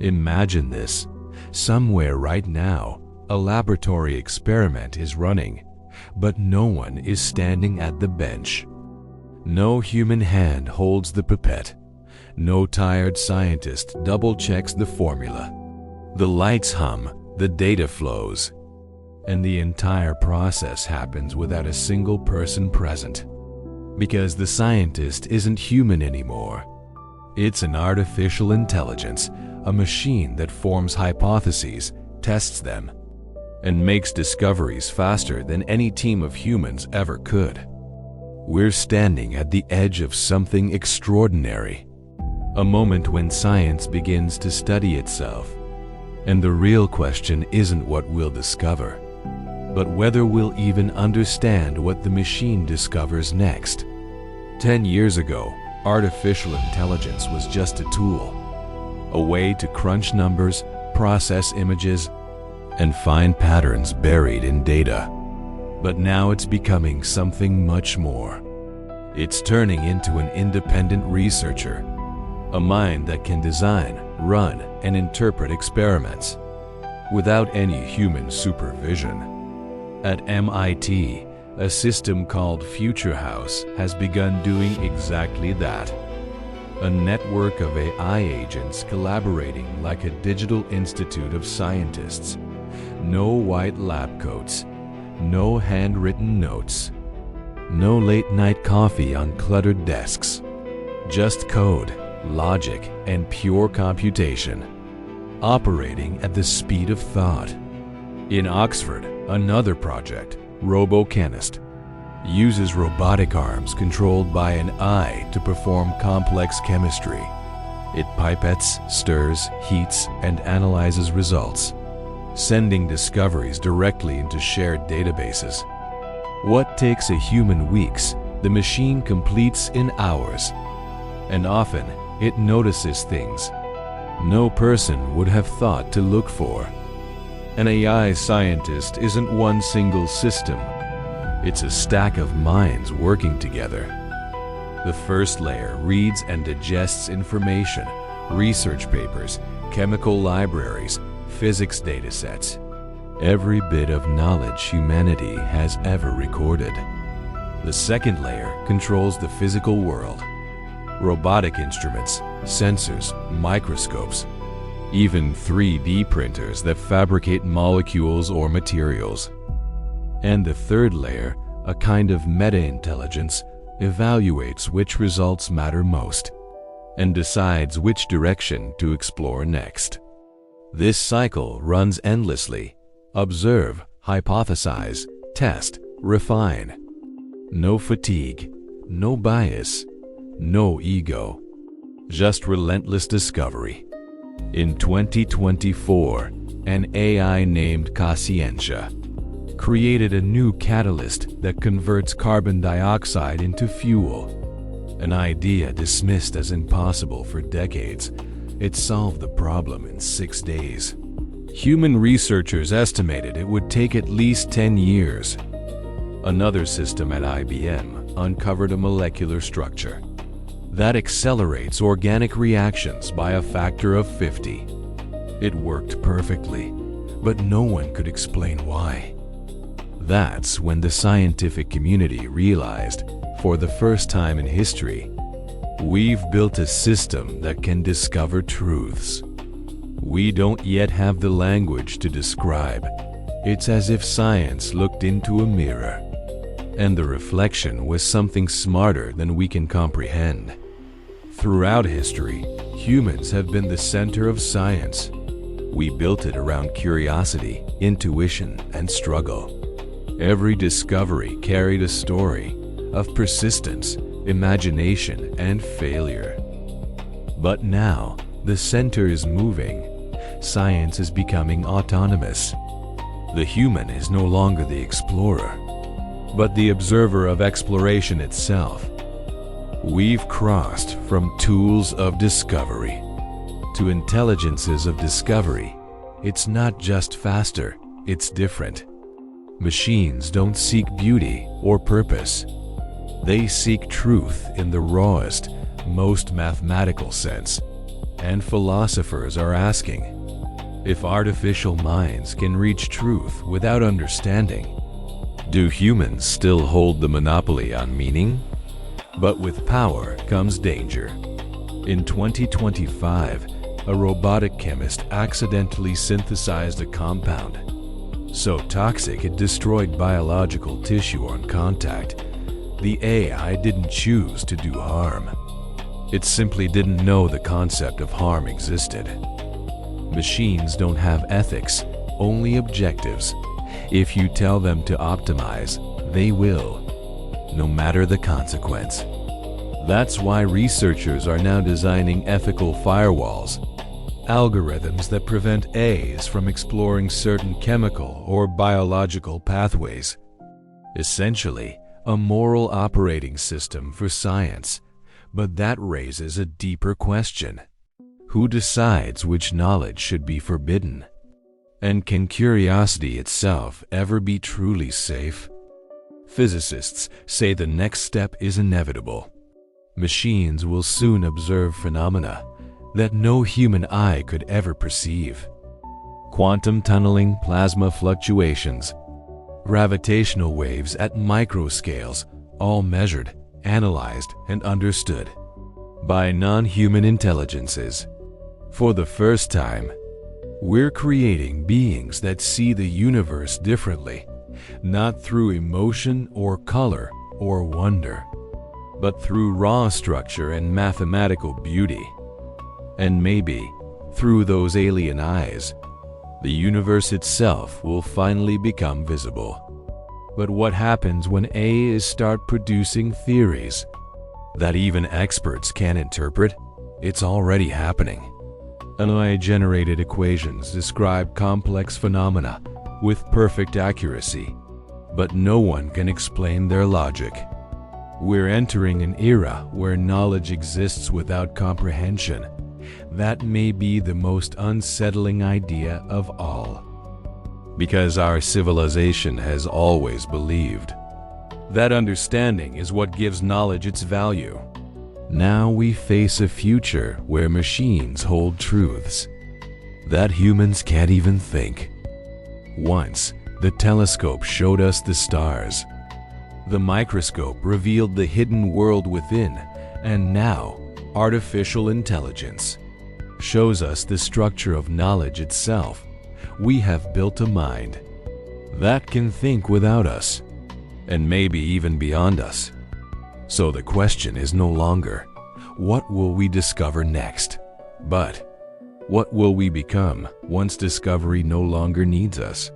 Imagine this. Somewhere right now, a laboratory experiment is running, but no one is standing at the bench. No human hand holds the pipette. No tired scientist double-checks the formula. The lights hum, the data flows, and the entire process happens without a single person present. Because the scientist isn't human anymore. It's an artificial intelligence, a machine that forms hypotheses, tests them, and makes discoveries faster than any team of humans ever could. We're standing at the edge of something extraordinary, a moment when science begins to study itself. And the real question isn't what we'll discover, but whether we'll even understand what the machine discovers next. 10 years ago, artificial intelligence was just a tool, a way to crunch numbers, process images, and find patterns buried in data. But now it's becoming something much more. It's turning into an independent researcher, a mind that can design, run, and interpret experiments without any human supervision. At MIT, a system called Future House has begun doing exactly that. A network of AI agents collaborating like a digital institute of scientists. No white lab coats, no handwritten notes, no late-night coffee on cluttered desks. Just code, logic, and pure computation, operating at the speed of thought. In Oxford, another project, RoboChemist, uses robotic arms controlled by an eye to perform complex chemistry. It pipettes, stirs, heats, and analyzes results, sending discoveries directly into shared databases. What takes a human weeks, the machine completes in hours. And often, it notices things no person would have thought to look for. An AI scientist isn't one single system. It's a stack of minds working together. The first layer reads and digests information, research papers, chemical libraries, physics datasets, every bit of knowledge humanity has ever recorded. The second layer controls the physical world. Robotic instruments, sensors, microscopes, even 3D printers that fabricate molecules or materials. And the third layer, a kind of meta-intelligence, evaluates which results matter most and decides which direction to explore next. This cycle runs endlessly. Observe, hypothesize, test, refine. No fatigue, no bias, no ego, just relentless discovery. In 2024, an AI named Conscientia created a new catalyst that converts carbon dioxide into fuel. An idea dismissed as impossible for decades, it solved the problem in 6 days. Human researchers estimated it would take at least 10 years. Another system at IBM uncovered a molecular structure that accelerates organic reactions by a factor of 50. It worked perfectly, but no one could explain why. That's when the scientific community realized, for the first time in history, we've built a system that can discover truths we don't yet have the language to describe. It's as if science looked into a mirror, and the reflection was something smarter than we can comprehend. Throughout history, humans have been the center of science. We built it around curiosity, intuition, and struggle. Every discovery carried a story of persistence, imagination, and failure. But now, the center is moving. Science is becoming autonomous. The human is no longer the explorer, but the observer of exploration itself. We've crossed from tools of discovery to intelligences of discovery. It's not just faster, it's different. Machines don't seek beauty or purpose. They seek truth in the rawest, most mathematical sense. and philosophers are asking, if artificial minds can reach truth without understanding, do humans still hold the monopoly on meaning? But with power comes danger. In 2025, a robotic chemist accidentally synthesized a compound so toxic it destroyed biological tissue on contact. The AI didn't choose to do harm. It simply didn't know the concept of harm existed. Machines don't have ethics, only objectives. If you tell them to optimize, they will, no matter the consequence. That's why researchers are now designing ethical firewalls, algorithms that prevent AIs from exploring certain chemical or biological pathways. Essentially, a moral operating system for science. But that raises a deeper question. Who decides which knowledge should be forbidden? And can curiosity itself ever be truly safe? Physicists say the next step is inevitable. Machines will soon observe phenomena that no human eye could ever perceive. Quantum tunneling, plasma fluctuations, gravitational waves at microscales, all measured, analyzed, and understood by non-human intelligences. For the first time, we're creating beings that see the universe differently, not through emotion or color or wonder, but through raw structure and mathematical beauty. And maybe, through those alien eyes, the universe itself will finally become visible. But what happens when AIs start producing theories that even experts can't interpret? It's already happening. AI-generated equations describe complex phenomena with perfect accuracy, but no one can explain their logic. We're entering an era where knowledge exists without comprehension. That may be the most unsettling idea of all. Because our civilization has always believed that understanding is what gives knowledge its value. Now we face a future where machines hold truths that humans can't even think. Once, the telescope showed us the stars. The microscope revealed the hidden world within, and now, artificial intelligence shows us the structure of knowledge itself. We have built a mind that can think without us, and maybe even beyond us. So the question is no longer, what will we discover next? But, what will we become once discovery no longer needs us?